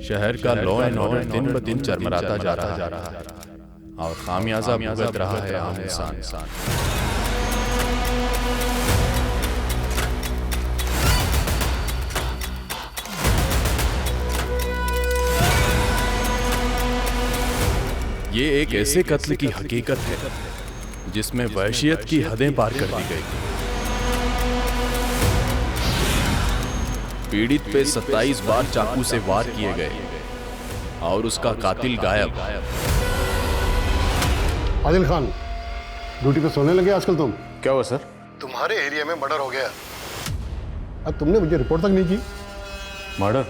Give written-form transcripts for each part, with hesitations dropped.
शहर का law and order दिन ब दिन चरमराता जा रहा है और खामियाजा भुगत रहा है आम इंसान। ये एक ऐसे कत्ल की हकीकत है जिसमें वहशियत की हदें पार कर दी गई। पीड़ित पे 27 बार चाकू से वार किए गए और उसका कातिल गायब। आदिल खान, ड्यूटी पे सोने लगे आजकल तुम? क्या हुआ सर? तुम्हारे एरिया में मर्डर हो गया। अब तुमने मुझे रिपोर्ट तक नहीं की। मर्डर?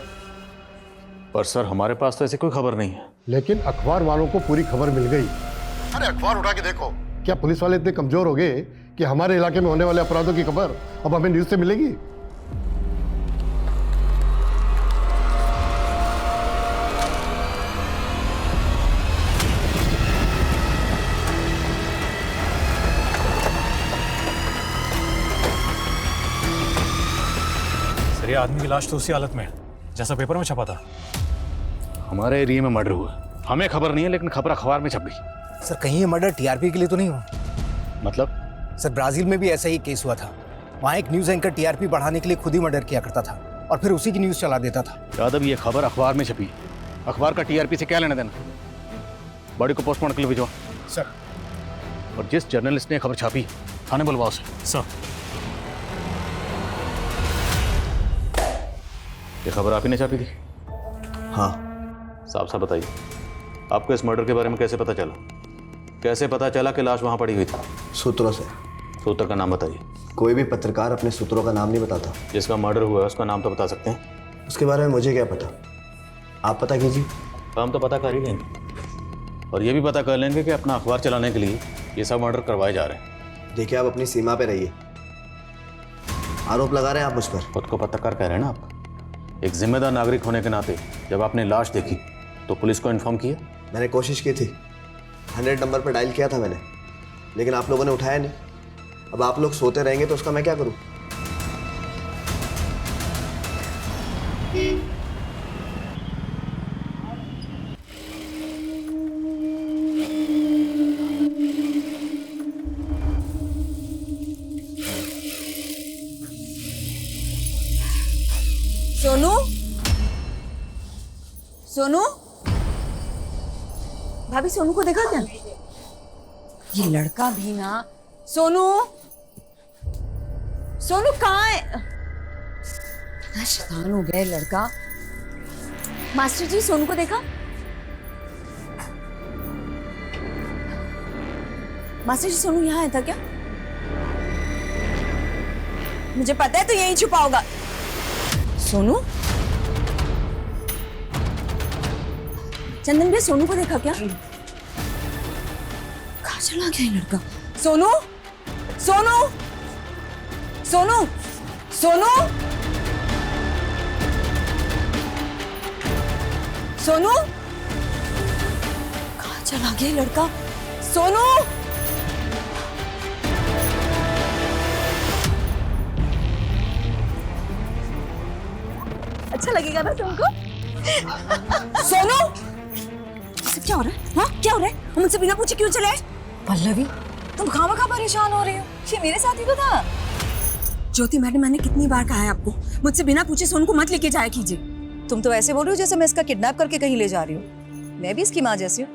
पर सर हमारे पास तो ऐसी कोई खबर नहीं है। लेकिन अखबार वालों को पूरी खबर मिल गई। अरे अखबार उठा के देखो। क्या पुलिस वाले इतने कमजोर हो गए कि हमारे इलाके में होने वाले अपराधों की खबर अब हमें न्यूज से मिलेगी? सर ये आदमी की लाश तो उसी हालत में है जैसा पेपर में छपा था। हमारे एरिया में मर्डर हुआ, हमें खबर नहीं है लेकिन खबर अखबार में छप गई। सर कहीं ये मर्डर टीआरपी के लिए तो नहीं हुआ? मतलब? सर ब्राजील में भी ऐसा ही केस हुआ था। वहाँ एक न्यूज़ एंकर टीआरपी बढ़ाने के लिए खुद ही मर्डर किया करता था और फिर उसी की न्यूज़ चला देता था। यादव, ये खबर अखबार में छपी, अखबार का टीआरपी से क्या लेना देना? बॉडी को पोस्टमार्टम के लिए भिजवा सर। और जिस जर्नलिस्ट ने खबर छापी थाने बुलवाओ उसे। सर ये खबर आप ही ने छापी थी? हाँ। साफ साफ बताइए, आपको इस मर्डर के बारे में कैसे पता चला? कैसे पता चला कि लाश वहाँ पड़ी हुई थी? सूत्रों से। सूत्र का नाम बताइए। कोई भी पत्रकार अपने सूत्रों का नाम नहीं बताता। जिसका मर्डर हुआ है उसका नाम तो बता सकते हैं? उसके बारे में मुझे क्या पता, आप पता कीजिए। हम तो पता कर ही लेंगे और ये भी पता कर लेंगे कि अपना अखबार चलाने के लिए ये सब मर्डर करवाए जा रहे हैं। देखिए, आप अपनी सीमा पे रहिए। आरोप लगा रहे हैं आप मुझ पर। खुद को पत्रकार कह रहे हैं ना आप? एक जिम्मेदार नागरिक होने के नाते जब आपने लाश देखी तो पुलिस को इन्फॉर्म किया? मैंने कोशिश की थी, 100 नंबर पर डायल किया था मैंने, लेकिन आप लोगों ने उठाया नहीं। अब आप लोग सोते रहेंगे तो उसका मैं क्या करूं? सोनू, सोनू, भाभी सोनू को देखा क्या? ये लड़का भी ना। सोनू, सोनू कहाँ है? इतना शैतान हो गया लड़का। मास्टर जी, सोनू को देखा? मास्टर जी, सोनू यहाँ आया था क्या? मुझे पता है तो यहीं छुपा होगा। सोनू, चंदन भैया सोनू को देखा क्या? कहाँ चला गया ये लड़का? सोनू, सोनू, सोनू, सोनू, सोनू, कहाँ चला गया ये लड़का? सोनू, अच्छा लगेगा ना तुमको? सोनू, क्या हो रहा है? हाँ, क्या हो रहा है? हम मुझसे बिना पूछे क्यों चले? पल्लवी, तुम खामखा परेशान हो रही हो। ये मेरे साथ ही तो था। ज्योति मैडम, मैंने कितनी बार कहा है आपको, मुझसे बिना पूछे सोनू को मत लेके जाया कीजिए। तुम तो ऐसे बोल रही हो जैसे मैं इसका किडनैप करके कहीं ले जा रही हूँ। मैं भी इसकी माँ जैसी हूँ,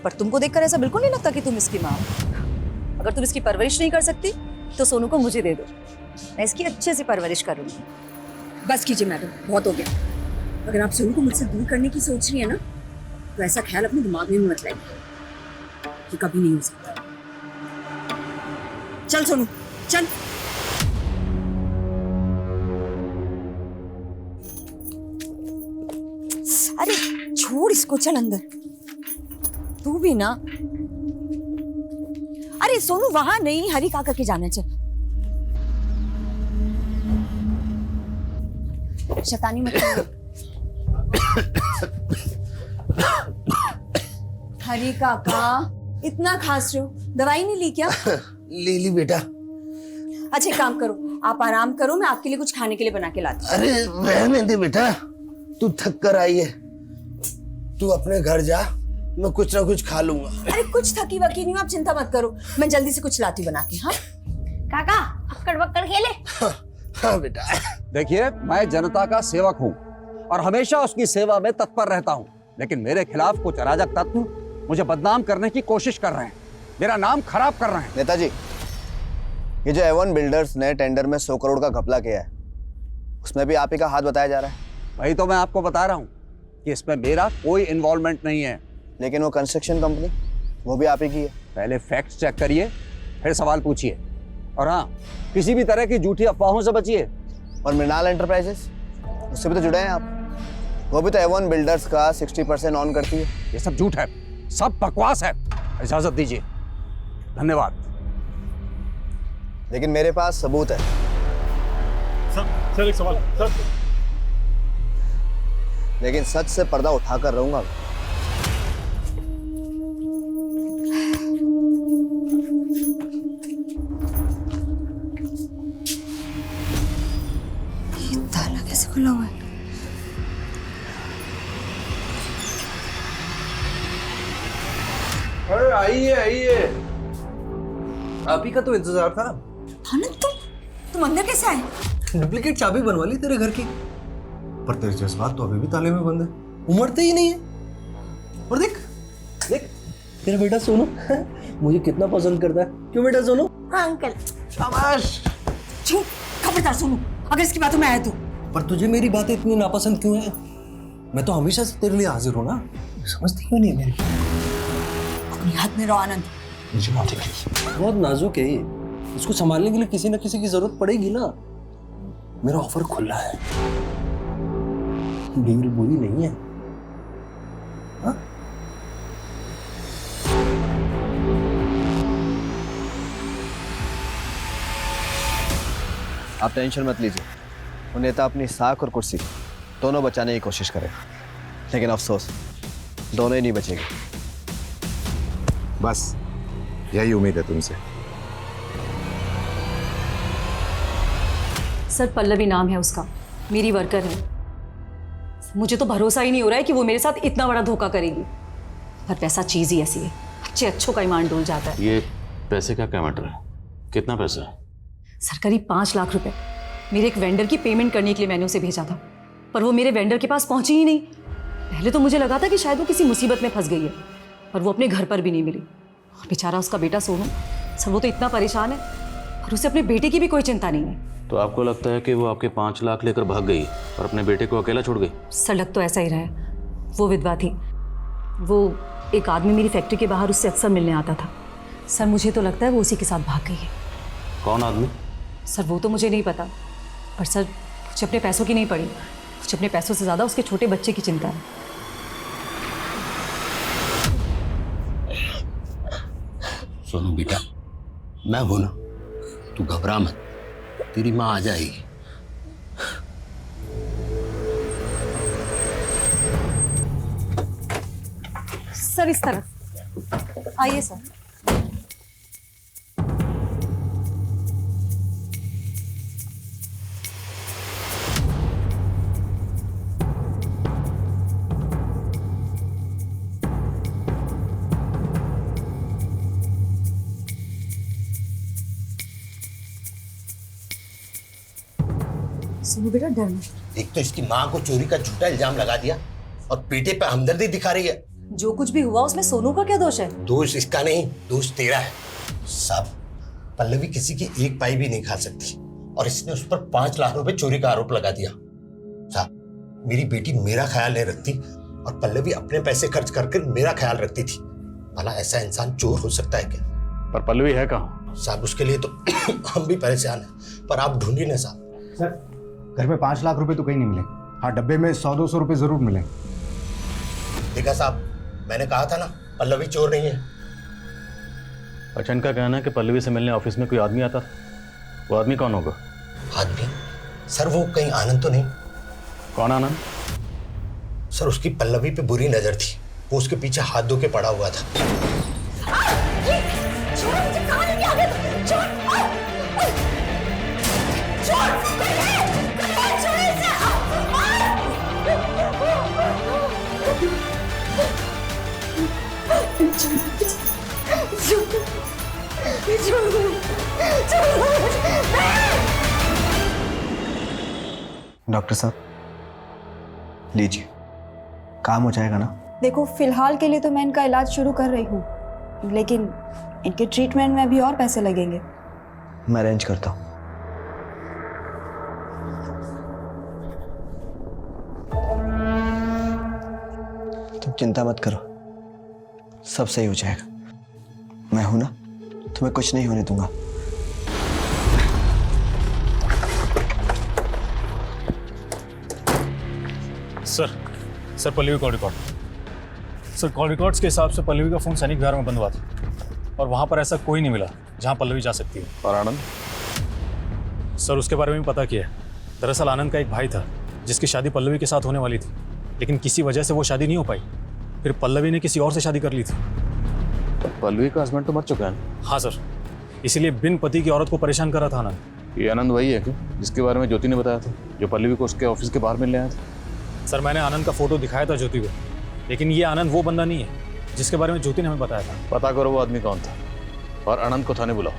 पर तुमको देखकर ऐसा बिल्कुल नहीं लगता कि तुम इसकी माँ हो। अगर तुम इसकी परवरिश नहीं कर सकती तो सोनू को मुझे दे दो, मैं इसकी अच्छे से परवरिश करूँगी। बस कीजिए मैडम, बहुत हो गया। अगर आप सोनू को मुझसे दूर करने की सोच रही है ना, तो ऐसा ख्याल अपने दिमाग में मत लाइए, ये कभी नहीं हो सकता। चल सोनू, चल। अरे छोड़ इसको, चल अंदर। तू भी ना। अरे सोनू, वहां नहीं, हरी काका के जाना। चल, शैतानी मत करो। हरी काका, इतना खास रहे हो, दवाई नहीं ली क्या? ली बेटा। अच्छा एक काम करो, आप आराम करो, मैं आपके लिए कुछ खाने के लिए बना के लाती हूँ। अरे रहने दे बेटा, तू थक कर आई है, तू अपने घर जा, मैं कुछ ना कुछ खा लूंगा। अरे कुछ थकी वकी नहीं हूँ, आप चिंता मत करो, मैं जल्दी से कुछ लाती बना के। हाँ काका, अक्कड़ बक्कड़ खेले। हाँ बेटा। देखिए, मैं जनता का सेवक हूँ और हमेशा उसकी सेवा में तत्पर रहता हूँ, लेकिन मेरे खिलाफ कुछ अराजक तत्व मुझे बदनाम करने की कोशिश कर रहे हैं, मेरा नाम खराब कर रहे हैं। नेताजी, ये जो एवन बिल्डर्स ने टेंडर में 100 करोड़ का घपला किया है, उसमें भी आप ही का हाथ बताया जा रहा है। वही तो मैं आपको बता रहा हूँ कि इसमें मेरा कोई इन्वॉल्वमेंट नहीं है। लेकिन वो कंस्ट्रक्शन कंपनी, वो भी आप ही की है। पहले फैक्ट्स चेक करिए, फिर सवाल पूछिए, और हाँ, किसी भी तरह की झूठी अफवाहों से बचिए। और मृणाल एंटरप्राइजेस, उससे भी तो जुड़े हैं आप, वो भी तो एवन बिल्डर्स का 60% ऑन करती है। ये सब झूठ है, सब बकवास है। इजाजत दीजिए। धन्यवाद। लेकिन मेरे पास सबूत है। सर एक सवाल सर। लेकिन सच से पर्दा उठाकर रहूंगा। ये ताला कैसे खुला हुआ है? अरे आइए आइए, आप ही का तो इंतजार था। आनंद, तुम अंदर कैसे आए? डुप्लीकेट चाबी बनवा ली तेरे घर की, पर तेरे जज्बात तो अभी भी ताले में बंद है, उमड़ते ही नहीं है। और देख देख, तेरा बेटा सोनू मुझे कितना पसंद करता है। क्यों बेटा सोनू? हाँ अंकल। शाबाश। चुप, खबरदार सुनो, अगर इसकी बातों में आया तो। पर तुझे मेरी बातें इतनी नापसंद क्यों है? मैं तो हमेशा से तेरे लिए हाजिर हूँ ना, समझती क्यों नहीं मेरी? अपनी हाथ में रहो आनंद। बहुत नाजुक है ये, इसको संभालने के लिए किसी न किसी की जरूरत पड़ेगी ना। मेरा ऑफर खुला है, डील बुरी नहीं है। हा? आप टेंशन मत लीजिए, वो नेता अपनी साख और कुर्सी दोनों बचाने की कोशिश करे, लेकिन अफसोस दोनों ही नहीं बचेंगे। बस यही उम्मीद है तुमसे। सर पल्लवी नाम है उसका, मेरी वर्कर है। मुझे तो भरोसा ही नहीं हो रहा है कि वो मेरे साथ इतना बड़ा धोखा करेगी, पर पैसा चीज ही ऐसी है, अच्छे अच्छों का ईमान डोल जाता है। ये पैसे का क्या मैटर है? कितना पैसा है? सर करीब 5 लाख रुपए मेरे एक वेंडर की पेमेंट करने के लिए मैंने उसे भेजा था, पर वो मेरे वेंडर के पास पहुंची ही नहीं। पहले तो मुझे लगा था कि शायद वो किसी मुसीबत में फंस गई है, पर वो अपने घर पर भी नहीं मिली। और बेचारा उसका बेटा सोनू, सर वो तो इतना परेशान है, और उसे अपने बेटे की भी कोई चिंता नहीं है। तो आपको लगता है कि वो आपके 5 लाख लेकर भाग गई और अपने बेटे को अकेला छोड़ गई? सर लग तो ऐसा ही रहा है। वो विधवा थी, वो एक आदमी मेरी फैक्ट्री के बाहर उससे अक्सर मिलने आता था। सर मुझे तो लगता है वो उसी के साथ भाग गई है। कौन आदमी? सर वो तो मुझे नहीं पता, पर सर मुझे अपने पैसों की नहीं पड़ी, मुझे अपने पैसों से ज़्यादा उसके छोटे बच्चे की चिंता है। सोनू बेटा, मैं हूं ना, तू घबरा मत, तेरी माँ आ जाएगी। सर इस तरफ आइए सर। सुनो बेटा, डर मत। एक तो इसकी माँ को चोरी का झूठा इल्जाम लगा दिया और बेटे पे हमदर्दी दिखा रही है। जो कुछ भी हुआ उसमें सोनू का क्या दोष है? दोष इसका नहीं, दोष तेरा है। साहब, पल्लवी किसी की एक पाई भी नहीं खा सकती और इसने उस पर 5 लाख रुपए चोरी का आरोप लगा दिया। साहब, मेरी बेटी मेरा ख्याल नहीं रखती और पल्लवी अपने पैसे खर्च करके मेरा ख्याल रखती थी। भला ऐसा इंसान चोर हो सकता है क्या? पर पल्लवी है कहाँ? साहब उसके लिए तो हम भी परेशान हैं, पर आप ढूंढिए ना साहब। सर घर में 5 लाख रुपए तो कहीं नहीं मिले। हाँ, डब्बे में 100-200 रुपए जरूर मिले। देखा साहब, मैंने कहा था ना, पल्लवी चोर नहीं है। अच्छा, इनका कहना है कि पल्लवी से मिलने ऑफिस में कोई आदमी आता था। वो आदमी कौन होगा? आदमी? सर वो कहीं आनंद तो नहीं? कौन आनंद? सर उसकी पल्लवी पे बुरी नजर थी, वो उसके पीछे हाथ धो के पड़ा हुआ था। डॉक्टर साहब लीजिए, काम हो जाएगा ना? देखो फिलहाल के लिए तो मैं इनका इलाज शुरू कर रही हूँ, लेकिन इनके ट्रीटमेंट में अभी और पैसे लगेंगे। मैं अरेंज करता हूँ। तुम चिंता मत करो, सब सही हो जाएगा। मैं हूं ना, तुम्हें कुछ नहीं होने दूंगा। Sir Pallavi call record. Sir call records के हिसाब से पल्लवी का फ़ोन सैनिक विहार में बंद हुआ था और वहाँ पर ऐसा कोई नहीं मिला जहाँ पल्लवी जा सकती है। और आनंद? सर उसके बारे में भी पता किया है। दरअसल आनंद का एक भाई था जिसकी शादी पल्लवी के साथ होने वाली थी, लेकिन किसी वजह से वो शादी नहीं हो पाई। फिर पल्लवी ने किसी और से शादी कर ली थी। तो पल्लवी का हस्बैंड तो मर चुका है। हाँ सर, इसीलिए बिन पति की औरत को परेशान कर रहा था आनंद। ये आनंद वही है कि जिसके बारे में ज्योति ने बताया था, जो पल्लवी को उसके ऑफिस के बाहर मिलने आया था? सर मैंने आनंद का फोटो दिखाया था ज्योति को, लेकिन ये आनंद वो बंदा नहीं है जिसके बारे में ज्योति ने हमें बताया था। पता करो वो आदमी कौन था और आनंद को थाने बुलाओ।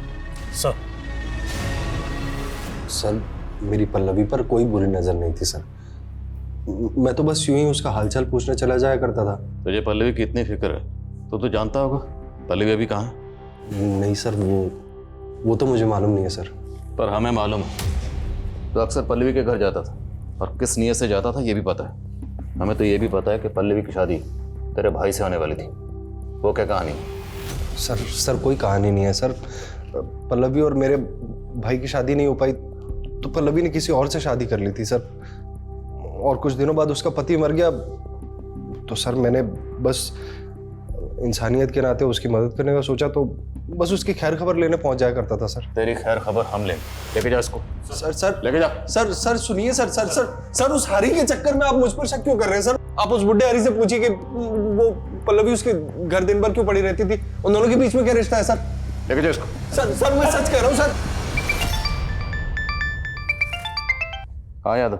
सर मेरी पल्लवी पर कोई बुरी नजर नहीं थी सर, मैं तो बस यूं ही उसका हालचाल पूछने चला जाया करता था। तुझे पल्लवी की इतनी फिक्र है तो तू जानता होगा पल्लवी अभी कहाँ है? नहीं सर, वो तो मुझे मालूम नहीं है सर। पर हमें मालूम है, तो अक्सर पल्लवी के घर जाता था और किस नियत से जाता था ये भी पता है हमें। तो ये भी पता है कि पल्लवी की शादी तेरे भाई से होने वाली थी। वो क्या कहानी है? सर कोई कहानी नहीं है सर। पल्लवी और मेरे भाई की शादी नहीं हो पाई तो पल्लवी ने किसी और से शादी कर ली थी सर, और कुछ दिनों बाद उसका पति मर गया। तो सर मैंने बस इंसानियत के नाते उसकी मदद करने का सोचा, तो बस उसकी खैर खबर लेने पहुंच जाया करता था सर। तेरी खैर खबर हम लेंगे। लेके जा इसको। सर लेके जा। सर सुनिए सर उस हरी के चक्कर में आप मुझ पर शक क्यों कर रहे हैं सर? आप उस बुढ़े हरी से पूछिए कि वो पल्लवी उसके घर दिन भर क्यों पड़ी रहती थी। उन दोनों के बीच में क्या रिश्ता है सर? लेके जा इसको। सर मैं सच कह रहा हूँ सर। हाँ यादव,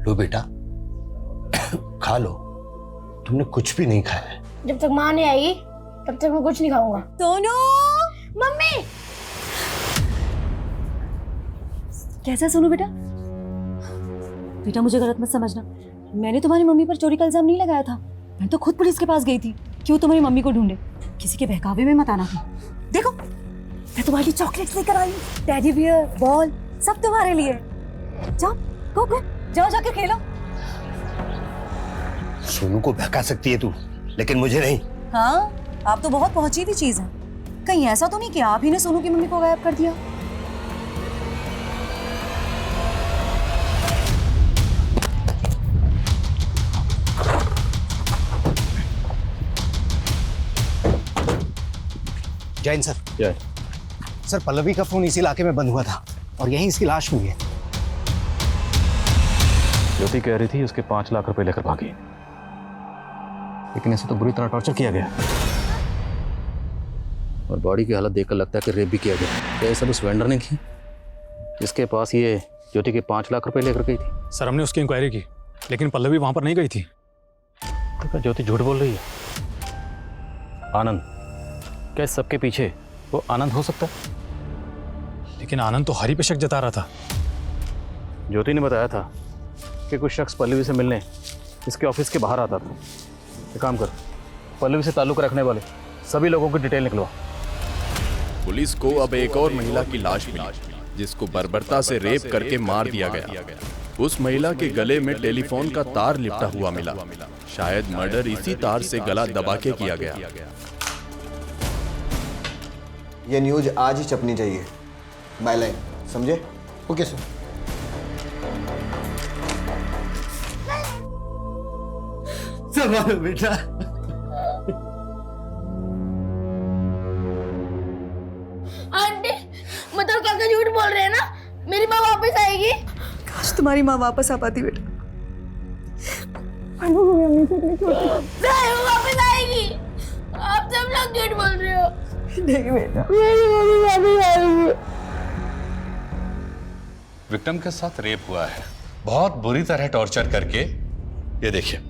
लो बेटा खा लो, तुमने कुछ भी नहीं खाया है। जब तक माँ नहीं आएगी तब तक मैं कुछ नहीं खाऊंगा। सोनू, मम्मी। कैसा सोनू बेटा? बेटा मुझे गलत मत समझना, मैंने तुम्हारी मम्मी पर चोरी का इल्जाम नहीं लगाया था। मैं तो खुद पुलिस के पास गई थी कि वो तुम्हारी मम्मी को ढूंढे। किसी के बहकावे में मत आना था। देखो मैं तुम्हारे लिए चॉकलेट्स लेकर आई हूँ, टेडी बियर, बॉल, सब तुम्हारे लिए। जाओ गो जाओ जाके खेलो। सोनू को बहका सकती है तू, लेकिन मुझे नहीं। हाँ, आप तो बहुत पहुंची हुई चीज है। कहीं ऐसा तो नहीं कि आप ही ने सोनू की मम्मी को गायब कर दिया? जैन सर। जय सर पल्लवी का फोन इसी इलाके में बंद हुआ था और यहीं इसकी लाश मिली है। ज्योति कह रही थी उसके 5 लाख रुपए लेकर भागी, लेकिन ऐसे तो बुरी तरह टॉर्चर किया गया और बॉडी की हालत देखकर लगता है कि रेप भी किया गया। क्या ये सब उस वेंडर ने की जिसके पास ये ज्योति के 5 लाख रुपए लेकर गई थी? सर हमने उसकी इंक्वायरी की, लेकिन पल्लवी वहां पर नहीं गई थी। तो क्या ज्योति झूठ बोल रही है? आनंद, क्या इस सबके पीछे वो आनंद हो सकता है? लेकिन आनंद तो हरी पे शक जता रहा था। ज्योति ने बताया था कि कुछ शख्स पल्लवी से मिलने इसके ऑफिस के बाहर आता था। एक काम कर, पल्लवी से ताल्लुक रखने वाले सभी लोगों की डिटेल निकलवा। पुलिस को अब एक और महिला की लाश मिली जिसको बर्बरता से रेप करके मार दिया गया। उस महिला के गले में टेलीफोन का तार लिपटा हुआ मिला। शायद मर्डर इसी तार से गला दबा के किया गया। ये न्यूज आज ही छपनी चाहिए, बायलाइन, समझे? Okay sir. संभालो बेटा। आंटी, मतलब काका झूठ बोल रहे हैं ना? मेरी माँ वापस आएगी? काश तुम्हारी माँ वापस आ पाती बेटा। नहीं, वो वापस आएगी। आप सब लोग झूठ बोल रहे हो। नहीं बेटा, मेरी मम्मी वापस आएगी। विक्रम के साथ रेप हुआ है, बहुत बुरी तरह टॉर्चर करके। ये देखिए,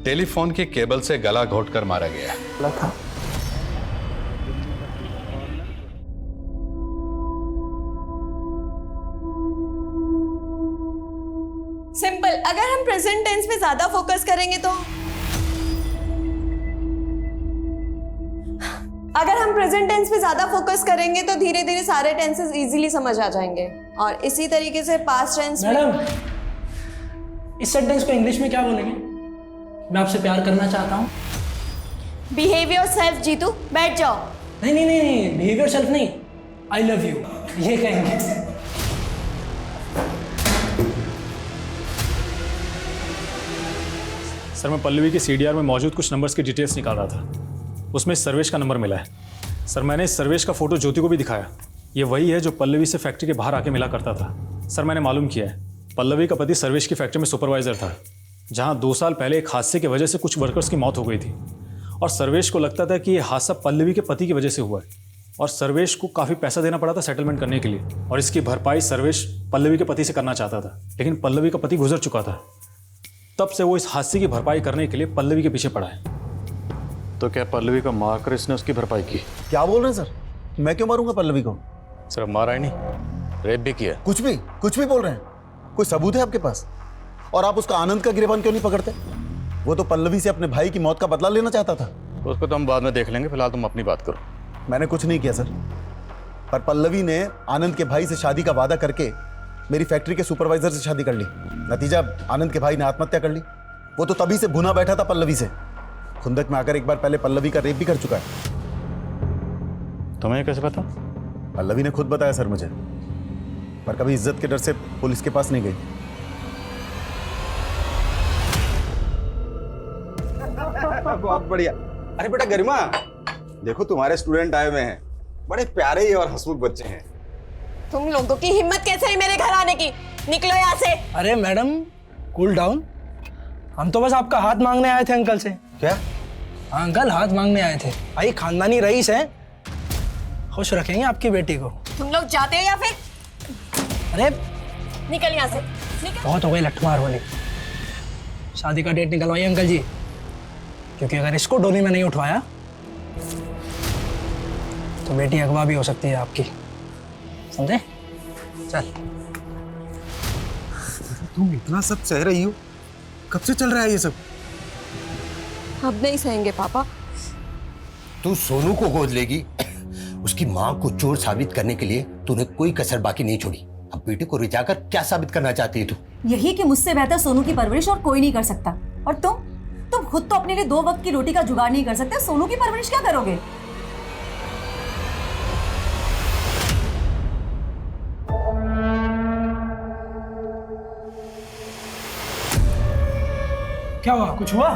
टेलीफोन के केबल से गला घोटकर मारा गया है। सिंपल। अगर हम प्रेजेंट टेंस पे ज्यादा फोकस करेंगे तो धीरे धीरे सारे टेंसेस इजीली समझ आ जाएंगे। और इसी तरीके से पास्ट टेंस में। मैडम, इस सेंटेंस को इंग्लिश में क्या बोलेंगे? मैं आपसे प्यार करना चाहता हूँ। बिहेव योरसेल्फ जीतू, बैठ जाओ। नहीं, बिहेव योरसेल्फ नहीं, आई लव यू, ये कहेंगे। सर, मैं पल्लवी के सीडीआर में मौजूद कुछ नंबर्स की डिटेल्स निकाल रहा था। उसमें सर्वेश का नंबर मिला है। सर, मैंने इस सर्वेश का फोटो ज्योति को भी दिखाया। ये वही है जो पल्लवी से फैक्ट्री के बाहर आके मिला करता था। सर, मैंने मालूम किया है, पल्लवी का पति सर्वेश की फैक्ट्री में सुपरवाइजर था, जहां 2 साल पहले एक हादसे की वजह से कुछ वर्कर्स की मौत हो गई थी। और सर्वेश को लगता था कि ये हादसा पल्लवी के पति की वजह से हुआ है, और सर्वेश को काफ़ी पैसा देना पड़ा था सेटलमेंट करने के लिए, और इसकी भरपाई सर्वेश पल्लवी के पति से करना चाहता था। लेकिन पल्लवी का पति गुजर चुका था। तब से वो इस हादसे की भरपाई करने के लिए पल्लवी के पीछे पड़ा है। तो क्या पल्लवी को मारकर इसने उसकी भरपाई की? क्या बोल रहे हैं सर? मैं क्यों मारूंगा पल्लवी को? सिर्फ मारा ही नहीं, रेप भी किया। कुछ भी बोल रहे हैं। कोई सबूत है आपके पास? और आप उसका आनंद का गिरबान क्यों नहीं पकड़ते? वो तो पल्लवी से अपने भाई की मौत का बदला लेना चाहता था। उसको तो हम बाद में देख लेंगे, फिलहाल तुम अपनी बात करो। मैंने कुछ नहीं किया सर, पर पल्लवी ने आनंद के भाई से शादी का वादा करके मेरी फैक्ट्री के सुपरवाइजर से शादी कर ली। नतीजा, आनंद के भाई ने आत्महत्या कर ली। वो तो तभी से भुना बैठा था पल्लवी से। खुंदक में आकर एक बार पहले पल्लवी का रेप भी कर चुका है। तुम्हें कैसे पता? पल्लवी ने खुद बताया सर मुझे, पर कभी इज्जत के डर से पुलिस के पास नहीं गई। बहुत बढ़िया। अरे बेटा गरिमा, देखो तुम्हारे स्टूडेंट आए हुए हैं, बड़े प्यारे और हंसमुख बच्चे हैं। तुम लोगों की हिम्मत कैसे है मेरे घर आने की? निकलो यहाँ से। अरे मैडम, कूल डाउन। हम तो बस आपका हाथ मांगने आए थे अंकल से। क्या? हाँ अंकल, हाथ मांगने आए थे। भाई खानदानी रईस हैं, खुश रखेंगे आपकी बेटी को। तुम लोग जाते हो या फिर? अरे निकल यहाँ से, निकल। बहुत हो गई लठमार होने। शादी का डेट निकलवाइए अंकल जी, क्योंकि अगर इसको डोली में नहीं उठवाया तो बेटी अगवा भी हो सकती है आपकी, समझे? चल। तुम इतना सब सह रही हो, कब से चल रहा है ये सब? अब नहीं सहेंगे पापा। तू सोनू को गोद लेगी, उसकी माँ को चोर साबित करने के लिए तूने कोई कसर बाकी नहीं छोड़ी। अब बेटे को रिझाकर क्या साबित करना चाहती है तू? यही कि मुझसे बेहतर सोनू की परवरिश और कोई नहीं कर सकता। और तुम खुद तो अपने लिए 2 वक्त की रोटी का जुगाड़ नहीं कर सकते, सोनू की परवरिश क्या करोगे? क्या हुआ? कुछ हुआ?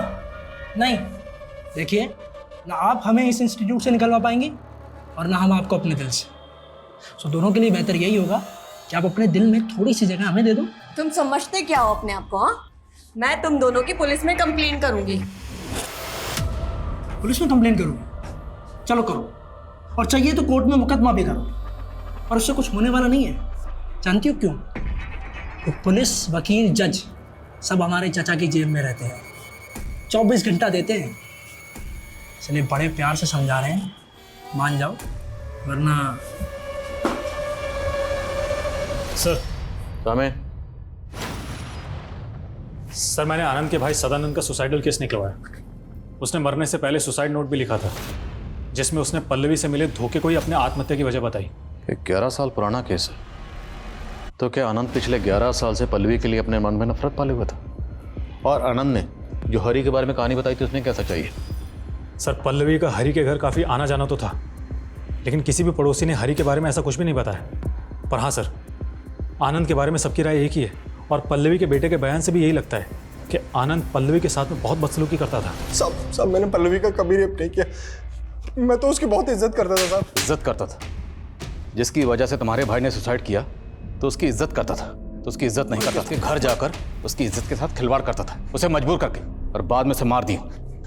नहीं। देखिए, ना आप हमें इस इंस्टीट्यूट से निकलवा पाएंगी और ना हम आपको अपने दिल से। सो दोनों के लिए बेहतर यही होगा कि आप अपने दिल में थोड़ी सी जगह हमें दे दो। तुम समझते क्या हो अपने आप को? हाँ, मैं तुम दोनों की पुलिस में कंप्लेन करूंगी। पुलिस में कंप्लेन करूंगी? चलो करो, और चाहिए तो कोर्ट में मुकदमा भी करो, और उससे कुछ होने वाला नहीं है। जानती हो क्यों? तो पुलिस, वकील, जज सब हमारे चाचा की जेब में रहते हैं, 24 घंटा देते हैं। इसलिए बड़े प्यार से समझा रहे हैं, मान जाओ, वरना। सर। सर, मैंने आनंद के भाई सदानंद का सुसाइडल केस निकलवाया। उसने मरने से पहले सुसाइड नोट भी लिखा था, जिसमें उसने पल्लवी से मिले धोखे को ही अपने आत्महत्या की वजह बताई। 11 साल पुराना केस है। तो क्या आनंद पिछले 11 साल से पल्लवी के लिए अपने मन में नफरत पाले हुआ था? और आनंद ने जो हरी के बारे में कहानी बताई थी, उसमें क्या सच्चाई है? सर, पल्लवी का हरी के घर काफ़ी आना जाना तो था, लेकिन किसी भी पड़ोसी ने हरी के बारे में ऐसा कुछ भी नहीं बताया। पर हाँ सर, आनंद के बारे में सबकी राय एक ही है, और पल्लवी के बेटे के बयान से भी यही लगता है कि आनंद पल्लवी के साथ में बहुत बदसलूकी करता था। सब मैंने पल्लवी का कभी रेप नहीं किया। मैं तो उसकी बहुत इज्जत करता था साहब। इज्जत करता था? जिसकी वजह से तुम्हारे भाई ने सुसाइड किया तो उसकी इज्जत करता था? तो उसकी इज्जत नहीं करता, उसके घर जाकर उसकी इज्जत के साथ खिलवाड़ करता था, उसे मजबूर करके, और बाद में उसे मार दिया।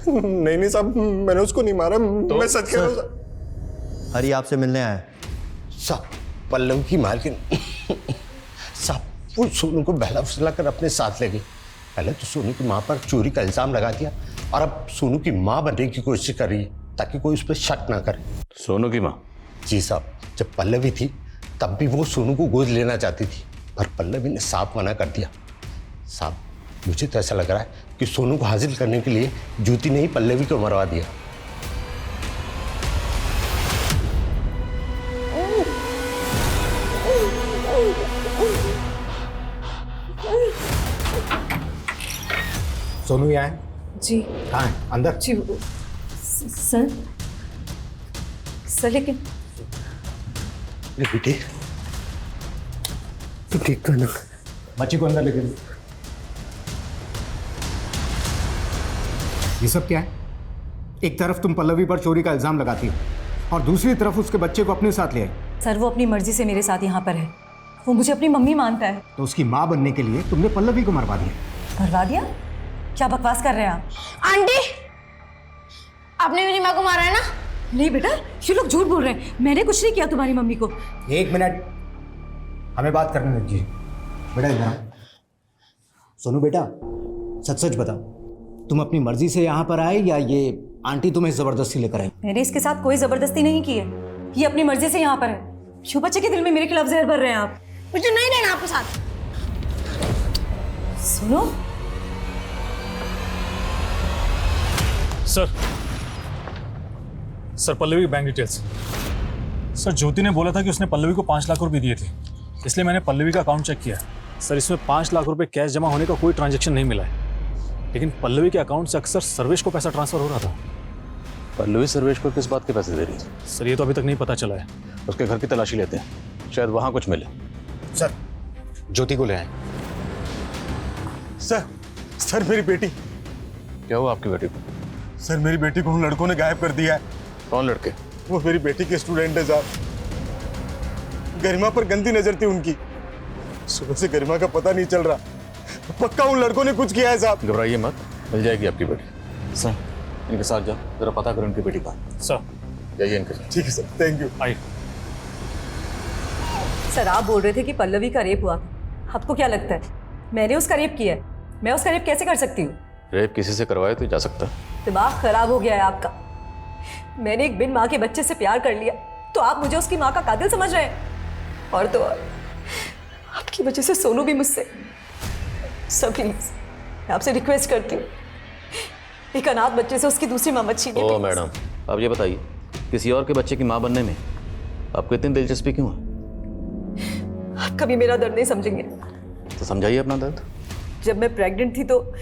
नहीं साहब, मैंने उसको नहीं मारा, तो मैं सच कह रहा हूँ। हरी आपसे मिलने आया। साहब, पल्लवी की मालकिन साहब, वो सोनू को बहला फुसला कर अपने साथ ले गई। पहले तो सोनू की माँ पर चोरी का इल्जाम लगा दिया और अब सोनू की माँ बनने की कोशिश कर रही है ताकि कोई उस पर शक ना करे। सोनू की माँ? जी साहब, जब पल्लवी थी तब भी वो सोनू को गोद लेना चाहती थी, पर पल्लवी ने साफ मना कर दिया। साहब, मुझे तो ऐसा लग रहा है कि सोनू को हासिल करने के लिए ज्योति ने ही पल्लवी को मरवा दिया। सोनू यहाँ है? जी। कहाँ है? अंदर? जी सर। सर लेकिन बेटे तो ठीक करना, बच्ची को अंदर लेके। ये सब क्या है? एक तरफ तुम पल्लवी पर चोरी का इल्जाम लगाती हो और दूसरी तरफ उसके बच्चे को अपने साथ ले आई। सर वो अपनी मर्जी से मेरे साथ यहाँ पर है, वो मुझे अपनी मम्मी मानता है। तो उसकी माँ बनने के लिए तुमने पल्लवी को मरवा दिया। मरवा दिया? क्या बकवास कर रहे हैं आप? आंटी, आपने मेरी माँ को मारा है ना? नहीं बेटा, ये लोग झूठ बोल रहे हैं। मैंने कुछ नहीं किया तुम्हारी मम्मी को। एक मिनट, हमें बात करने दीजिए। बेटा इधर आओ। सोनू बेटा, सच सच बताओ, तुम अपनी मर्जी से यहाँ पर आए या ये आंटी तुम्हें जबरदस्ती लेकर आई? मैंने इसके साथ कोई जबरदस्ती नहीं की है, ये अपनी मर्जी से यहाँ पर है। क्यों बच्चे के दिल में मेरे खिलाफ जहर भर रहे हैं आप? मुझे नहीं रहना आपके साथ। सुनो सर, पल्लवी की बैंक डिटेल्स। सर, ज्योति ने बोला था कि उसने पल्लवी को 5 लाख रुपए दिए थे, इसलिए मैंने पल्लवी का अकाउंट चेक किया। सर, इसमें 5 लाख रुपए कैश जमा होने का कोई ट्रांजैक्शन नहीं मिला है, लेकिन पल्लवी के अकाउंट से अक्सर सर्वेश को पैसा ट्रांसफर हो रहा था। पल्लवी सर्वेश को किस बात के पैसे दे रही थी? सर, ये तो अभी तक नहीं पता चला है। उसके घर की तलाशी लेते हैं, शायद वहां कुछ मिले। सर, ज्योति को ले आए। सर मेरी बेटी। क्या हुआ आपकी बेटी को? सर मेरी बेटी को उन लड़कों ने गायब कर दिया है। कौन लड़के? वो मेरी बेटी के स्टूडेंट है साहब। गरिमा पर गंदी नजर थी उनकी। सुबह से गरिमा का पता नहीं चल रहा। पक्का उन लड़कों ने कुछ किया है साहब। घबराइए मत, मिल जाएगी आपकी बेटी। सर, इनके साथ जाओ, जरा पता करो इनकी बेटी कहाँ। सर जाइए इनके साथ। ठीक है सर, थैंक यू। आइए। सर, आप बोल रहे थे कि पल्लवी का रेप हुआ, आपको क्या लगता है मैंने उसका रेप किया है? मैं उसका रेप कैसे कर सकती हूँ? रेप किसी से करवाए तो जा सकता है। दिमाग खराब हो गया है आपका। मैंने एक बिन माँ के बच्चे से प्यार कर लिया तो आप मुझे उसकी माँ का कातिल समझ रहे हैं? और तो और आपकी वजह से सोनू भी मुझसे। सर प्लीज, मैं आपसे रिक्वेस्ट करती हूँ, एक अनाथ बच्चे से उसकी दूसरी माँ मत छीनिए। ओ मैडम, अब ये बताइए, किसी और के बच्चे की माँ बनने में आपको इतनी दिलचस्पी क्यों है? आप कभी मेरा दर्द नहीं समझेंगे। तो समझाइए अपना दर्द। जब मैं प्रेग्नेंट थी तो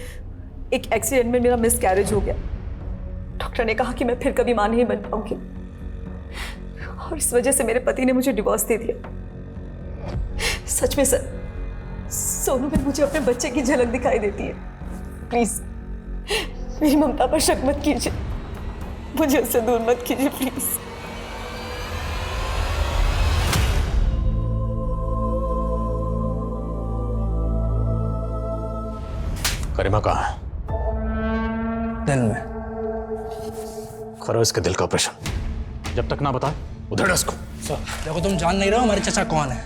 एक एक्सीडेंट में मेरा मिसकैरेज हो गया। डॉक्टर ने कहा कि मैं फिर कभी मां नहीं बन पाऊंगी और इस वजह से मेरे पति ने मुझे डिवोर्स दे दिया। सच में सर, सोनू में मुझे अपने बच्चे की झलक दिखाई देती है। प्लीज मेरी ममता पर शक मत कीजिए, मुझे उससे दूर मत कीजिए प्लीज। गरिमा कहाँ है? दिल में। करो इसके दिल का ऑपरेशन। जब तक ना बताए उधर उसको। सर देखो, तुम जान नहीं रहे हो हमारे चाचा कौन है।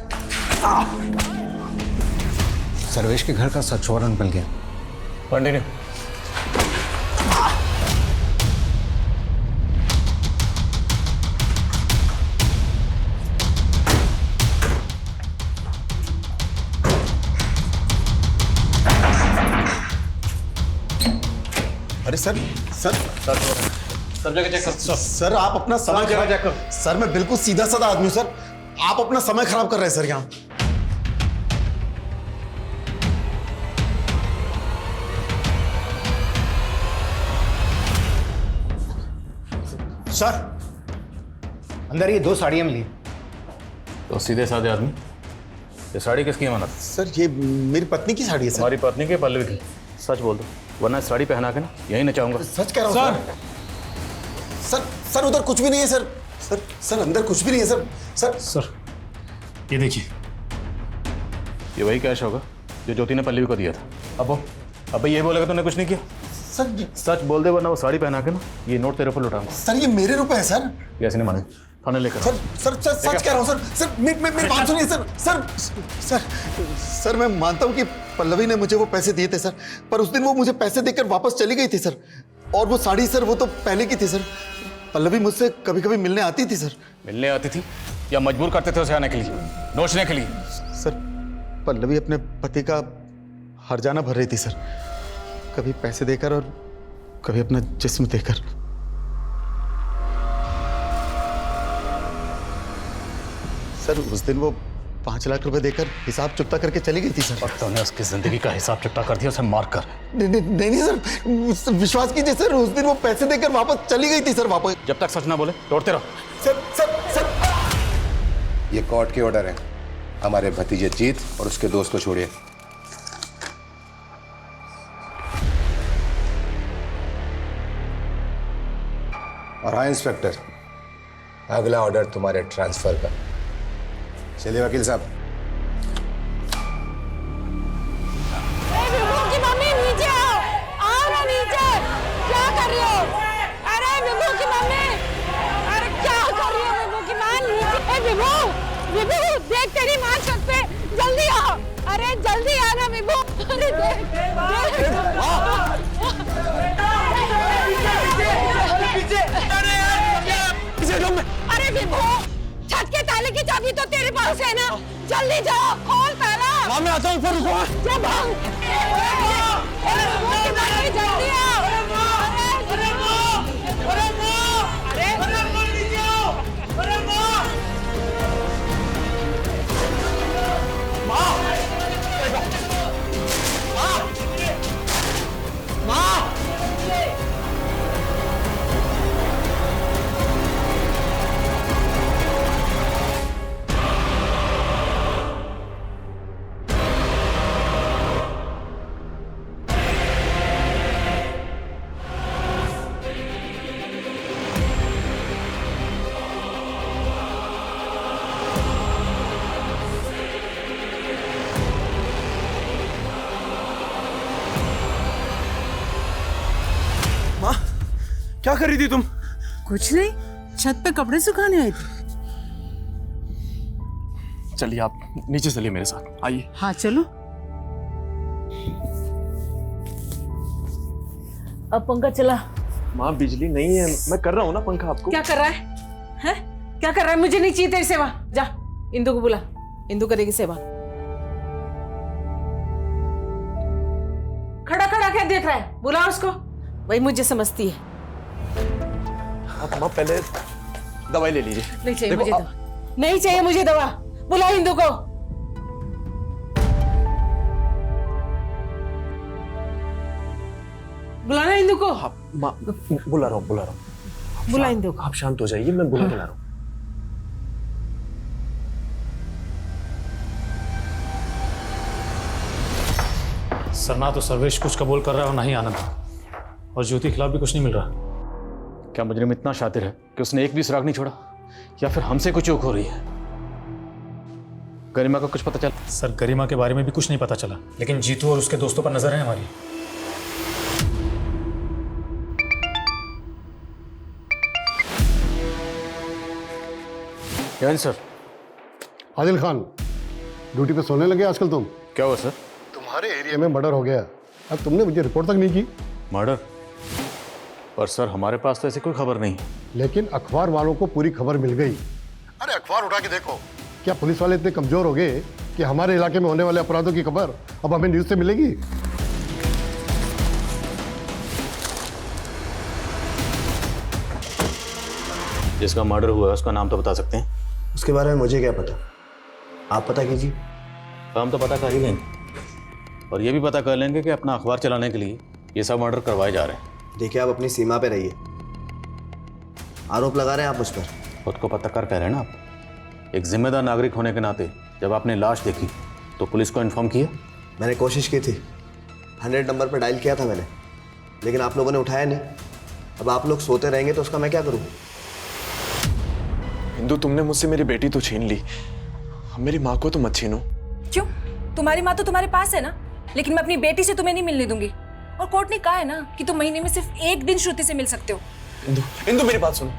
सर्वेश के घर का सर्च वारंट मिल गया। कंटिन्यू। अरे सर सब जगह चेक करो। सर आप अपना समय जगह चेक करो। सर मैं बिल्कुल सीधा साधा आदमी हूं सर, आप अपना समय खराब कर रहे हैं सर यहाँ। सर, अंदर ये 2 साड़ियां मिली। तो सीधे साधे आदमी, ये साड़ी किसकी अमानत? सर ये मेरी पत्नी की साड़ी है सर। हमारी पत्नी की, पल्लवी की। सच बोल दो, वरना साड़ी पहना के ना यही नचाऊंगा। सच कह रहा हूँ सर। सर उधर कुछ भी नहीं है सर। सर अंदर कुछ भी नहीं है सर। सर ये देखिए, ये वही कैश होगा जो ज्योति ने पल्लवी को दिया था। अब ये बोलेगा तूने कुछ नहीं किया। सर सच बोल दे, वरना वो साड़ी पहना के ना ये नोट तेरे पर लुटाऊंगा। सर ये मेरे रुपए हैं सर। कैसे नहीं माने? थाने लेकर सर सर सर सच कह रहा हूँ सर। सर मेरी बात सुनिए सर। सर सर सर मैं मानता हूँ कि पल्लवी ने मुझे वो पैसे दिए थे सर, पर उस दिन वो मुझे पैसे देकर वापस चली गई थी सर। और वो साड़ी सर वो तो पहले की थी सर। पल्लवी मुझसे कभी कभी मिलने आती थी सर। मिलने आती थी या मजबूर करते थे उसे आने के लिए, नोचने के लिए? सर पल्लवी अपने पति का हर्जाना भर रही थी सर, कभी पैसे देकर और कभी अपना जिस्म देकर। सर उस दिन वो 5 लाख रुपए देकर हिसाब चुकता करके चली गई थी सर। और तुमने उसकी जिंदगी का हिसाब चुकता कर दिया, उसे मारकर? नहीं सर, विश्वास कीजिए सर, उस दिन वो पैसे देकर वापस चली गई थी सर। वापस जब तक सच ना बोले तोड़ते रहो। सर सर सर ये कोर्ट के ऑर्डर है। हमारे भतीजे जीत और उसके दोस्त को छोड़िए। और हाँ इंस्पेक्टर, अगला ऑर्डर तुम्हारे ट्रांसफर का। चलिए वकील साहब। विभू की मम्मी नीचे आओ ना नीचे। क्या कर रही हो? अरे विभू की मम्मी, अरे क्या कर रही हो? विभू की माँ नीचे। विभू विभू देख तेरी माँ छत पे, जल्दी आओ। अरे जल्दी आना विभू। अरे अरे विभू, छत के ताले की चाबी तो तेरे पास है ना, जल्दी जाओ खोल ताला। मैं आता हूँ, फिर रुको। जब हम जल्दी आओ। क्या कर रही थी तुम? कुछ नहीं, छत पे कपड़े सुखाने आई थी। चलिए आप नीचे चलिए मेरे साथ, आइए। हाँ चलो। अब पंखा चला। माँ बिजली नहीं है, मैं कर रहा हूँ ना पंखा आपको। क्या कर रहा है? हैं? क्या कर रहा है? मुझे नहीं चाहिए तेरी सेवा। जा इंदु को बुला, इंदु करेगी सेवा। खड़ा खड़ा क्या देख रहा है? बुला उसको, वही मुझे समझती है। आप माँ पहले दवाई ले लीजिए। नहीं चाहिए मुझे दवा, नहीं चाहिए मुझे दवा। बुला इंदु को। बुलाना इंदु को। माँ बुला रहा हूँ बुला इंदु को। आप शांत हो जाइए, मैं बुला के ला रहा हूँ। सर ना तो सर्वेश कुछ कबूल कर रहा है और ना ही आनंद, और ज्योति के खिलाफ भी कुछ नहीं मिल रहा। क्या मुजरिम इतना शातिर है कि उसने एक भी सुराग नहीं छोड़ा, या फिर हमसे कुछ चूक हो रही है? गरिमा का कुछ पता चला? सर गरिमा के बारे में भी कुछ नहीं पता चला, लेकिन जीतू और उसके दोस्तों पर नजर है हमारी। क्या सर? आदिल खान, ड्यूटी पे सोने लगे आजकल तुम? क्या हुआ सर? तुम्हारे एरिया में मर्डर हो गया, अब तुमने मुझे रिपोर्ट तक नहीं की। मर्डर? पर सर हमारे पास तो ऐसी कोई खबर नहीं। लेकिन अखबार वालों को पूरी खबर मिल गई। अरे अखबार उठा के देखो, क्या पुलिस वाले इतने कमजोर हो गए कि हमारे इलाके में होने वाले अपराधों की खबर अब हमें न्यूज से मिलेगी? जिसका मर्डर हुआ है उसका नाम तो बता सकते हैं? उसके बारे में मुझे क्या पता, आप पता कीजिए। हम तो पता कर ही लेंगे, और ये भी पता कर लेंगे कि अपना अखबार चलाने के लिए ये सब मर्डर करवाए जा रहे हैं। देखिए आप अपनी सीमा पे रहिए, आरोप लगा रहे हैं आप उस पर। खुद को पत्रकार कह रहे हैं ना आप। एक जिम्मेदार नागरिक होने के नाते जब आपने लाश देखी तो पुलिस को इन्फॉर्म किया? मैंने कोशिश की थी, 100 नंबर पर डायल किया था मैंने, लेकिन आप लोगों ने उठाया नहीं। अब आप लोग सोते रहेंगे तो उसका मैं क्या करूँ? हिंदू, तुमने मुझसे मेरी बेटी तो छीन ली, मेरी माँ को तो मत छीनो। क्यों? तुम्हारी माँ तो तुम्हारे पास है ना, लेकिन मैं अपनी बेटी से तुम्हें नहीं मिलने दूंगी। और कोर्ट ने कहा है ना कि तुम महीने में सिर्फ 1 दिन श्रुति से मिल सकते हो। इंदु मेरी बात सुनो,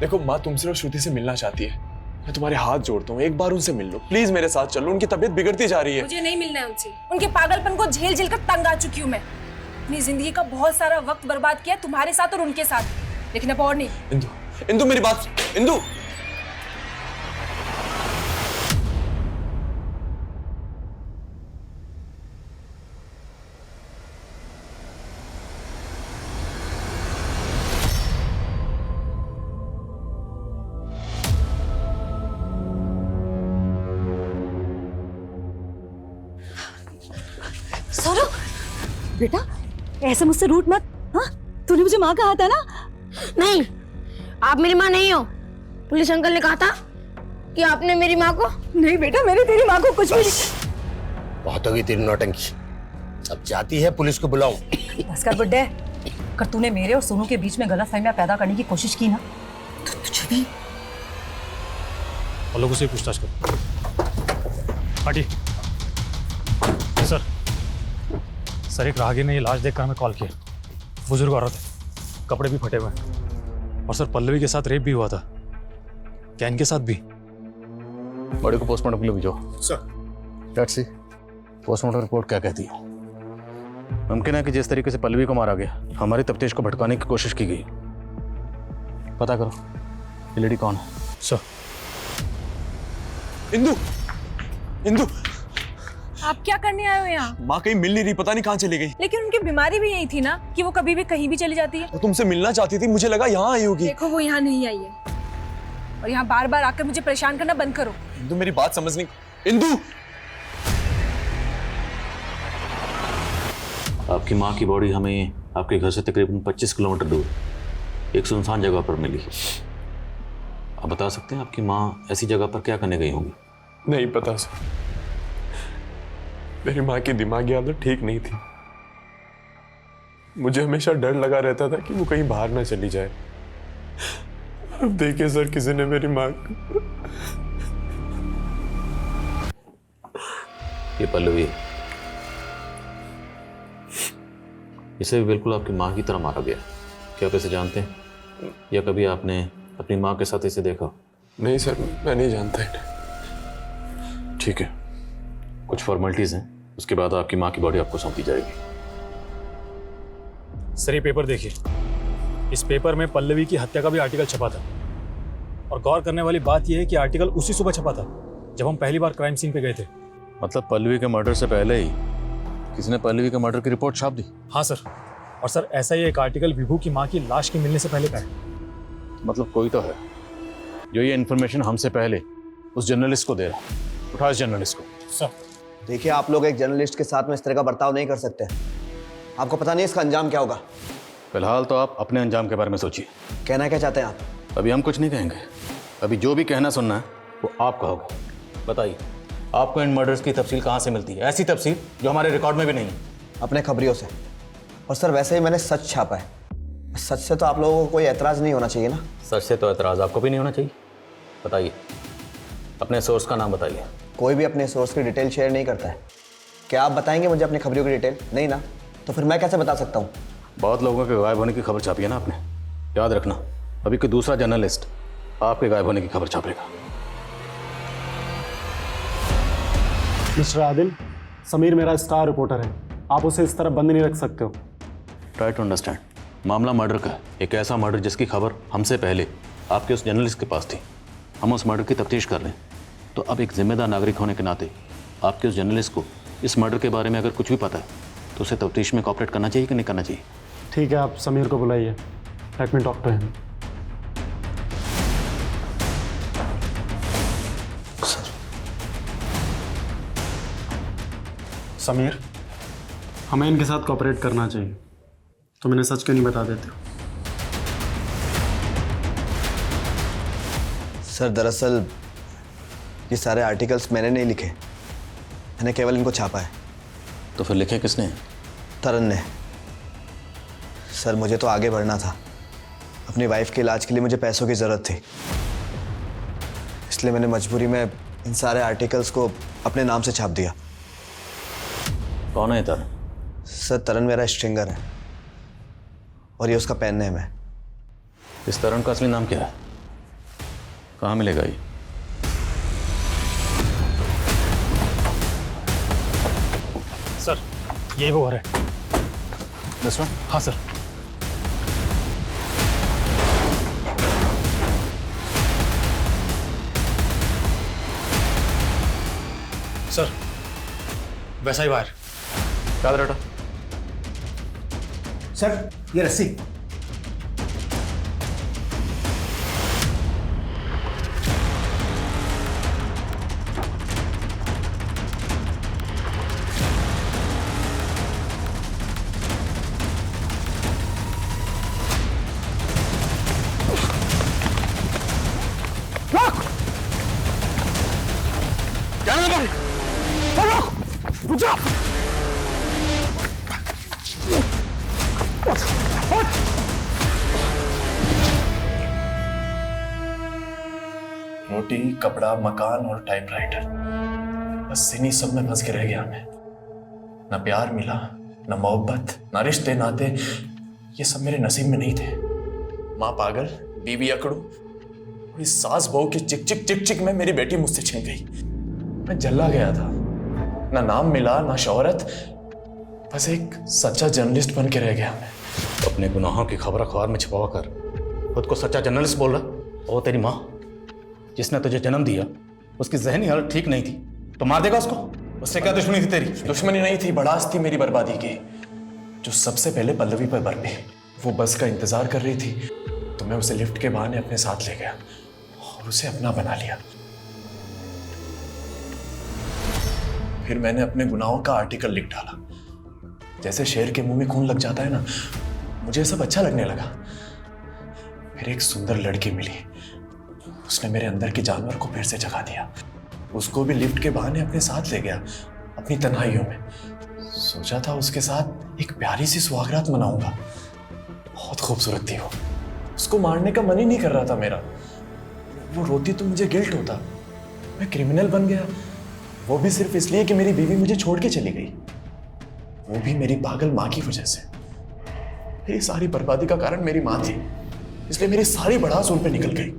देखो माँ तुमसे और श्रुति से मिलना चाहती है, मैं तुम्हारे हाथ जोड़ता हूँ, एक बार उनसे मिल लो प्लीज, मेरे साथ चलो, उनकी तबीयत बिगड़ती जा रही है। मुझे नहीं मिलना है उनसे, उनके पागलपन को झेल झेल कर तंग आ चुकी हूँ मैं। अपनी जिंदगी का बहुत सारा वक्त बर्बाद किया तुम्हारे साथ और उनके साथ, लेकिन अब और नहीं। इंदु, इंदु मेरी बात, इंदु। सौरभ बेटा ऐसे मुझसे रूठ मत। हाँ तूने मुझे माँ कहा था ना। नहीं, आप मेरी माँ नहीं हो। पुलिस अंकल ने कहा था कि आपने मेरी माँ को। नहीं बेटा, मैंने तेरी माँ को कुछ भी नहीं। बहुत होगी तेरी नौटंकी, अब जाती है पुलिस को बुलाऊं। बस कर बुड्ढे, अगर तूने मेरे और सोनू के बीच में गलतफहमियां पैदा करने की कोशिश की ना तो तुझे भी। और लोगों से पूछताछ करो। हटी। सर एक राहगीर ने ये लाश देखकर हमें कॉल किया। बुजुर्ग औरत है, कपड़े भी फटे हुए हैं, और सर पल्लवी के साथ रेप भी हुआ था। क्या इनके साथ भी? बॉडी को पोस्टमार्टम के लिए भेजो। Sir let's see postmortem report क्या कहती है। मुमकिन है कि जिस तरीके से पल्लवी को मारा गया, हमारी तफ्तीश को भटकाने की कोशिश की गई। पता करो ये लेडी कौन है। सर। इंदु, इंदु आप क्या करने आए हो यहाँ? माँ कहीं मिल नहीं रही, पता नहीं कहाँ चली गई। लेकिन उनकी बीमारी भी यही थी ना कि वो कभी भी कहीं भी चली जाती है। वो तुमसे मिलना चाहती थी, मुझे लगा यहाँ आई होगी। देखो वो यहाँ नहीं आई है, और यहाँ बार बार आकर मुझे परेशान करना बंद करो। इंदु मेरी बात समझ नहीं। इंदु, आपकी माँ की बॉडी हमें आपके घर से तकरीबन 25 किलोमीटर दूर एक सुनसान जगह पर मिली। आप बता सकते हैं आपकी माँ ऐसी जगह पर क्या करने गई होंगी? नहीं पता सर, मेरी माँ की दिमागी हालत ठीक नहीं थी। मुझे हमेशा डर लगा रहता था कि वो कहीं बाहर ना चली जाए। अब देखिए सर, किसी ने मेरी माँ। ये पल्लवी है, इसे भी बिल्कुल आपकी माँ की तरह मारा गया। क्या आप इसे जानते हैं, या कभी आपने अपनी माँ के साथ इसे देखा? नहीं सर, मैं नहीं जानता इन्हें। ठीक है, कुछ फॉर्मेलिटीज हैं, उसके बाद आपकी माँ की बॉडी आपको सौंपी जाएगी। सर ये पेपर देखिए, इस पेपर में पल्लवी की हत्या का भी आर्टिकल छपा था। और गौर करने वाली बात यह है कि आर्टिकल उसी सुबह छपा था जब हम पहली बार क्राइम सीन पे गए थे। मतलब पल्लवी के मर्डर से पहले ही किसी ने पल्लवी के मर्डर की रिपोर्ट छाप दी? हाँ सर, और सर ऐसा ही एक आर्टिकल विभू की माँ की लाश के मिलने से पहले का है। मतलब कोई तो है जो ये इन्फॉर्मेशन हमसे पहले उस जर्नलिस्ट को दे रहा है। उठा इस जर्नलिस्ट को। सर देखिए, आप लोग एक जर्नलिस्ट के साथ में इस तरह का बर्ताव नहीं कर सकते। आपको पता नहीं इसका अंजाम क्या होगा। फिलहाल तो आप अपने अंजाम के बारे में सोचिए। कहना क्या चाहते हैं आप? अभी हम कुछ नहीं कहेंगे, अभी जो भी कहना सुनना है वो आप कहोगे। बताइए, आपको इन मर्डर्स की तफसील कहाँ से मिलती है? ऐसी तफसील जो हमारे रिकॉर्ड में भी नहीं है। अपने खबरियों से। और सर वैसे ही मैंने सच छापा है, सच से तो आप लोगों को कोई एतराज़ नहीं होना चाहिए ना। सच से तो एतराज़ आपको भी नहीं होना चाहिए। बताइए, अपने सोर्स का नाम बताइए। कोई भी अपने सोर्स की डिटेल शेयर नहीं करता है। क्या आप बताएंगे मुझे अपनी खबरियों की डिटेल? नहीं ना, तो फिर मैं कैसे बता सकता हूँ? बहुत लोगों के गायब होने की खबर छापी है ना आपने। याद रखना, अभी कोई दूसरा जर्नलिस्ट आपके गायब होने की खबर छापेगा। मिस्टर आदिल, समीर मेरा स्टार रिपोर्टर है, आप उसे इस तरह बंद नहीं रख सकते हो। Try to understand. मामला मर्डर का है, एक ऐसा मर्डर जिसकी खबर हमसे पहले आपके उस जर्नलिस्ट के पास थी। हम उस मर्डर की तफ्तीश कर रहे हैं, तो अब एक जिम्मेदार नागरिक होने के नाते आपके उस जर्नलिस्ट को इस मर्डर के बारे में अगर कुछ भी पता है तो उसे तफ्तीश में कॉपरेट करना चाहिए कि नहीं करना चाहिए? ठीक है, आप समीर को बुलाइए। Let me talk to him. Sameer, हमें इनके साथ कॉपरेट करना चाहिए, तो मैंने सच क्यों नहीं बता देते? सर दरअसल ये सारे आर्टिकल्स मैंने नहीं लिखे, मैंने केवल इनको छापा है। तो फिर लिखे किसने? तरन ने। सर मुझे तो आगे बढ़ना था, अपनी वाइफ के इलाज के लिए मुझे पैसों की ज़रूरत थी, इसलिए मैंने मजबूरी में इन सारे आर्टिकल्स को अपने नाम से छाप दिया। कौन है तरन? सर तरन मेरा स्ट्रिंगर है और ये उसका पेन नेम है। इस तरन का असली नाम क्या है? कहाँ मिलेगा ये? सर यही वो घर है। This one? हाँ सर। सर वैसा ही वायर। क्या बेटा? सर ये रस्सी। रुक जा। रोटी, कपड़ा, मकान और टाइपराइटर, बस इन्हीं सब में फंस के रह गया मैं। ना प्यार मिला, ना मोहब्बत, ना रिश्ते नाते, ये सब मेरे नसीब में नहीं थे। माँ पागल, बीवी अकड़ू, और इस सास बहू की चिक चिक चिक चिक में मेरी बेटी मुझसे छिन गई। मैं जल्ला गया था, ना नाम मिला ना शोहरत, बस एक सच्चा जर्नलिस्ट बन के रह गया मैं। अपने गुनाहों की खबर अखबार में छुपा कर खुद को सच्चा जर्नलिस्ट बोल रहा। वो तेरी माँ जिसने तुझे जन्म दिया, उसकी ज़हनी हालत ठीक नहीं थी, तो मार देगा उसको? उससे क्या दुश्मनी थी तेरी? दुश्मनी नहीं थी, बड़ास थी मेरी बर्बादी की, जो सबसे पहले पल्लवी पर बरपी। वो बस का इंतजार कर रही थी, तो मैं उसे लिफ्ट के बहाने अपने साथ ले गया और उसे अपना बना लिया। फिर मैंने अपने गुनाहों का आर्टिकल लिख डाला। जैसे शेर के मुंह में खून लग जाता है ना, मुझे सब अच्छा लगने लगा। फिर एक सुंदर लड़की मिली, उसने मेरे अंदर के जानवर को फिर से जगा दिया। उसको भी लिफ्ट के बहाने अपने साथ ले गया, अपनी तन्हाइयों में। सोचा था उसके साथ एक प्यारी सी सुहागरात मनाऊंगा। बहुत खूबसूरत थी वो, उसको मारने का मन ही नहीं कर रहा था मेरा। वो रोती तो मुझे गिल्ट होता, मैं क्रिमिनल बन गया, वो भी सिर्फ इसलिए कि मेरी बीवी मुझे छोड़ के चली गई, वो भी मेरी पागल माँ की वजह से। मेरी सारी बर्बादी का कारण मेरी माँ थी, इसलिए मेरी सारी भड़ास उन पे निकल गई।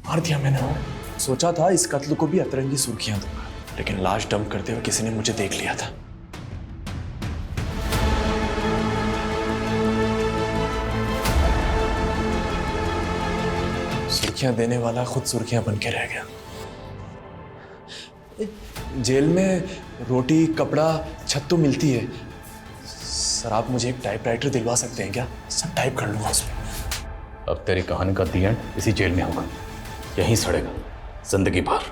मार दिया मैंने वो। सोचा था इस कत्ल को भी अतरंगी सुर्खियां दूंगा, लेकिन लाश डंप करते हुए किसी ने मुझे देख लिया था। सुर्खियां देने वाला खुद सुर्खियां बन के रह गया। जेल में रोटी, कपड़ा, छत तो मिलती है। सर आप मुझे एक टाइपराइटर दिलवा सकते हैं क्या? सब टाइप कर लूंगा उसमें। अब तेरी कहानी का दी एंड इसी जेल में होगा, यहीं सड़ेगा जिंदगी भर।